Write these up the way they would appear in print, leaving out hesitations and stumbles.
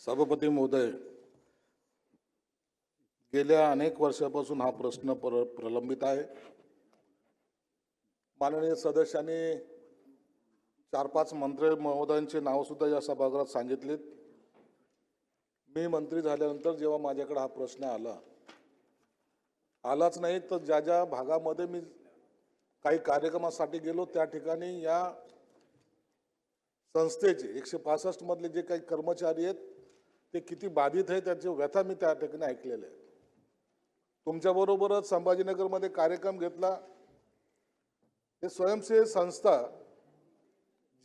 सभापती महोदय, गेल्या अनेक वर्षापासून हा प्रश्न प्रलंबित आहे. माननीय सदस्यांनी 4-5 मंत्री महोदयांचे नाव सुद्धा या सभागृहात सांगितलेत. मी मंत्री झाल्यानंतर जेव्हा माझ्याकडे हा प्रश्न आलाच नाही, तर ज्या ज्या भागामध्ये मी काही कार्यक्रमासाठी गेलो त्या ठिकाणी या संस्थेचे 165 मधले जे काही कर्मचारी आहेत ते किती बाधित आहेत त्याची व्यथा मी त्या ठिकाणी ऐकलेले आहे. तुमच्याबरोबरच संभाजीनगरमध्ये कार्यक्रम घेतला. हे स्वयंसेवी संस्था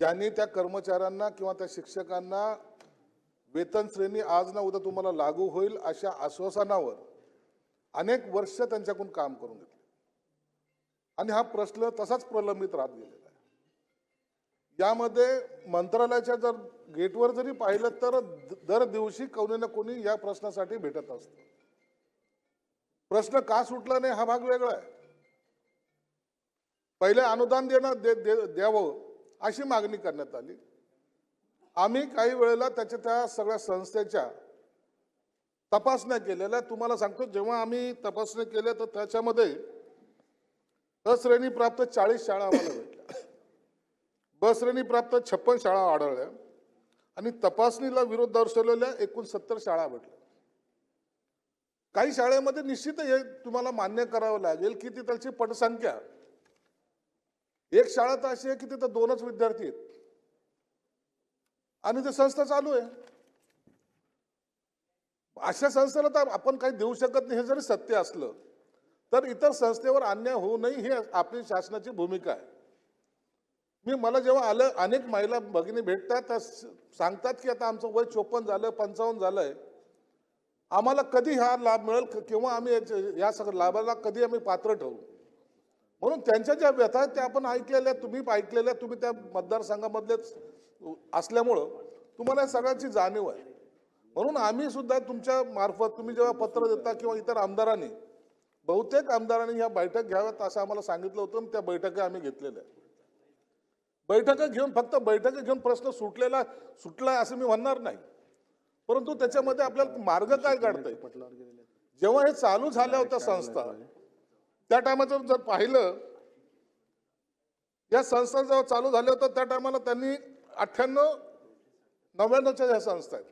ज्यांनी त्या कर्मचाऱ्यांना किंवा त्या शिक्षकांना वेतन श्रेणी आज ना उद्या तुम्हाला लागू होईल अशा आश्वासनावर अनेक वर्ष त्यांच्याकडून काम करून घेतले आणि हा प्रश्न तसाच प्रलंबित राहत गेलेला आहे. यामध्ये मंत्रालयाच्या जर गेटवर जरी पाहिलं तर दर दिवशी कोणी ना कोणी या प्रश्नासाठी भेटत असतं. प्रश्न का सुटला नाही हा भाग वेगळा आहे. पहिले अनुदान द्यावं अशी मागणी करण्यात आली. आम्ही काही वेळेला त्या सगळ्या संस्थेच्या तपासण्या केलेल्या. तुम्हाला सांगतो, जेव्हा आम्ही तपासण्या केल्या तर त्याच्यामध्ये अ श्रेणी प्राप्त 40 शाळा आम्हाला भेटल्या, ब श्रेणी प्राप्त 56 शाळा आढळल्या आणि तपासणीला विरोध दर्शवलेल्या एकूण 70 शाळा भेटल्या. काही शाळेमध्ये निश्चित हे तुम्हाला मान्य करावं लागेल की तिथलची पटसंख्या, एक शाळा तर अशी आहे की तिथं 2च विद्यार्थी आहेत आणि ते संस्था चालू आहे. अशा संस्थेला तर आपण काही देऊ शकत नाही. हे जरी सत्य असलं तर इतर संस्थेवर अन्याय होऊ नये ही आपली शासनाची भूमिका आहे. मला जेव्हा अनेक महिला भगिनी भेटतात सांगतात की आता आमचं वय 54 झालं, 55 झालंय, आम्हाला कधी हा लाभ मिळेल किंवा आम्ही या सगळ्या लाभाला कधी आम्ही पात्र ठरू. म्हणून त्यांच्या ज्या व्यथा आहेत त्या आपण ऐकलेल्या, तुम्ही ऐकलेल्या, तुम्ही त्या मतदारसंघामधलेच असल्यामुळं तुम्हाला सगळ्यांची जाणीव आहे. म्हणून आम्ही सुद्धा तुमच्या मार्फत तुम्ही जेव्हा पत्र देता किंवा इतर आमदारांनी, बहुतेक आमदारांनी ह्या बैठक घ्याव्यात असं आम्हाला सांगितलं होतं. त्या बैठका आम्ही घेतलेल्या. बैठका घेऊन फक्त बैठका घेऊन प्रश्न सुटलाय असं मी म्हणणार नाही, परंतु त्याच्यामध्ये आपल्याला मार्ग काय काढता येईल. जेव्हा हे चालू झाल्या होत्या संस्था त्या टायमाचं जर पाहिलं, या संस्था जेव्हा चालू झाल्या होत्या त्या टायमाला त्यांनी 98-99च्या ज्या संस्था आहेत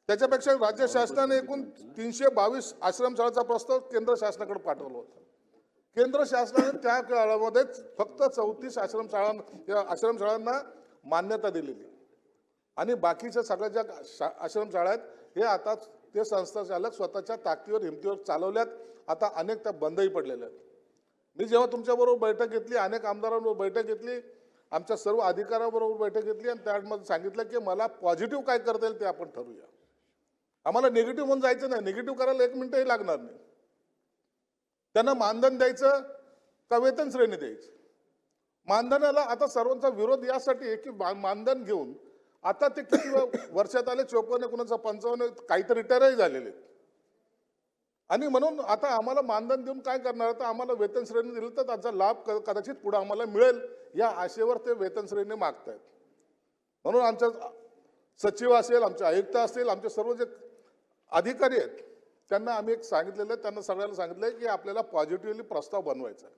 त्याच्यापेक्षा राज्य शासनाने एकूण 322 आश्रमशाळाचा प्रस्ताव केंद्र शासनाकडे पाठवला होता. केंद्र शासनाने त्या काळामध्ये फक्त 34 आश्रमशाळांना मान्यता दिलेली आणि बाकीच्या सगळ्या ज्या आश्रमशाळा आहेत हे आता ते संस्था चालक स्वतःच्या ताकदीवर हिमतीवर चालवल्यात. आता अनेक त्या बंदही पडलेल्या आहेत. मी जेव्हा तुमच्याबरोबर बैठक घेतली, अनेक आमदारांबरोबर बैठक घेतली, आमच्या सर्व अधिकाऱ्यांबरोबर बैठक घेतली आणि त्यामध्ये सांगितलं की मला पॉझिटिव्ह काय करता येईल ते आपण ठरवूया. आम्हाला निगेटिव्ह म्हणून जायचं नाही. निगेटिव्ह करायला 1 मिनिटही लागणार नाही. त्यांना मानधन द्यायचं का वेतन श्रेणी द्यायची. मानधनाला आता सर्वांचा विरोध यासाठी आहे की मानधन घेऊन आता ते किती वर्षात आले, 54, कुणाचा 55, काहीतरी रिटायरही झालेले आणि म्हणून आता आम्हाला मानधन देऊन काय करणार, तर आम्हाला वेतन श्रेणी दिली तर त्याचा लाभ कदाचित पुढे आम्हाला मिळेल या आशेवर ते वेतन श्रेणी मागतायत. म्हणून आमच्या सचिव असेल, आमचे आयुक्त असतील, आमचे सर्व जे अधिकारी आहेत त्यांना आम्ही एक सांगितलेलं आहे, त्यांना सगळ्यांना सांगितलंय की आपल्याला पॉझिटिव्हली प्रस्ताव बनवायचा आहे.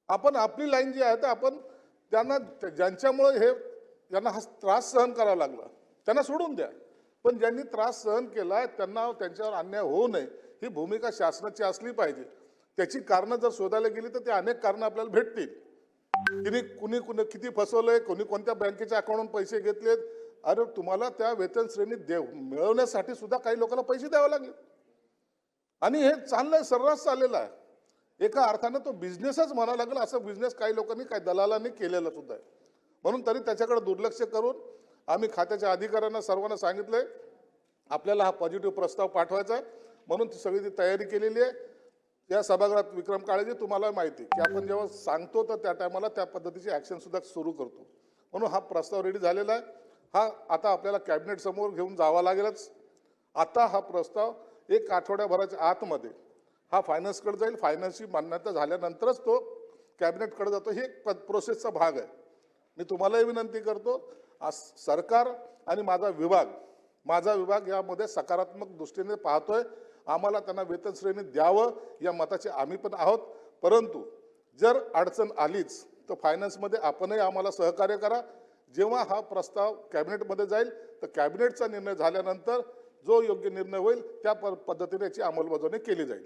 आपण आपली लाईन जी आहे तर आपण त्यांना ज्यांच्यामुळे यांना हा त्रास सहन करावा लागला त्यांना सोडून द्या, पण ज्यांनी त्रास सहन केला त्यांना त्यांच्यावर अन्याय होऊ नये ही भूमिका शासनाची असली पाहिजे. त्याची कारणं जर शोधायला गेली तर ते अनेक कारणं आपल्याला भेटतील. कुणी किती फसवलंय, कोणी कोणत्या बँकेच्या अकाउंटवरून पैसे घेतलेत. अरे तुम्हाला त्या वेतन श्रेणी मिळवण्यासाठी सुद्धा काही लोकांना पैसे द्यावे लागले आणि हे चाललंय, सर्रास चाललेलं आहे. एका अर्थानं तो बिझनेसच म्हणावा लागेल. असं बिझनेस काही लोकांनी, काही दलालांनी केलेला सुद्धा आहे. म्हणून तरी त्याच्याकडे दुर्लक्ष करून आम्ही खात्याच्या अधिकाऱ्यांना सर्वांना सांगितलंय आपल्याला हा पॉझिटिव्ह प्रस्ताव पाठवायचा आहे. म्हणून सगळी ती तयारी केलेली आहे. या सभागृहात विक्रम काळेजी तुम्हाला माहिती की आपण जेव्हा सांगतो तर त्या टायमाला त्या पद्धतीची ॲक्शन सुद्धा सुरू करतो. म्हणून हा प्रस्ताव रेडी झालेला आहे. हा आता आपल्याला कॅबिनेट समोर घेऊन जावा लागेलच. आता हा प्रस्ताव 1 आठवड्याभराच्या आतमध्ये हा फायनान्सकडे जाईल. फायनान्सची मान्यता झाल्यानंतरच तो कॅबिनेटकडे जातो. ही एक प्रोसेसचा भाग आहे. मी तुम्हालाही विनंती करतो, सरकार आणि माझा विभाग माझा विभाग यामध्ये सकारात्मक दृष्टीने पाहतोय. आम्हाला त्यांना वेतन श्रेणी द्यावं या मताचे आम्ही पण आहोत. परंतु जर अडचण आलीच तर फायनान्समध्ये आपणही आम्हाला सहकार्य करा. जेव्हा हा प्रस्ताव कॅबिनेटमध्ये जाईल तर कॅबिनेटचा निर्णय झाल्यानंतर जो योग्य निर्णय होईल त्या पद्धतीने याची अंमलबजावणी केली जाईल.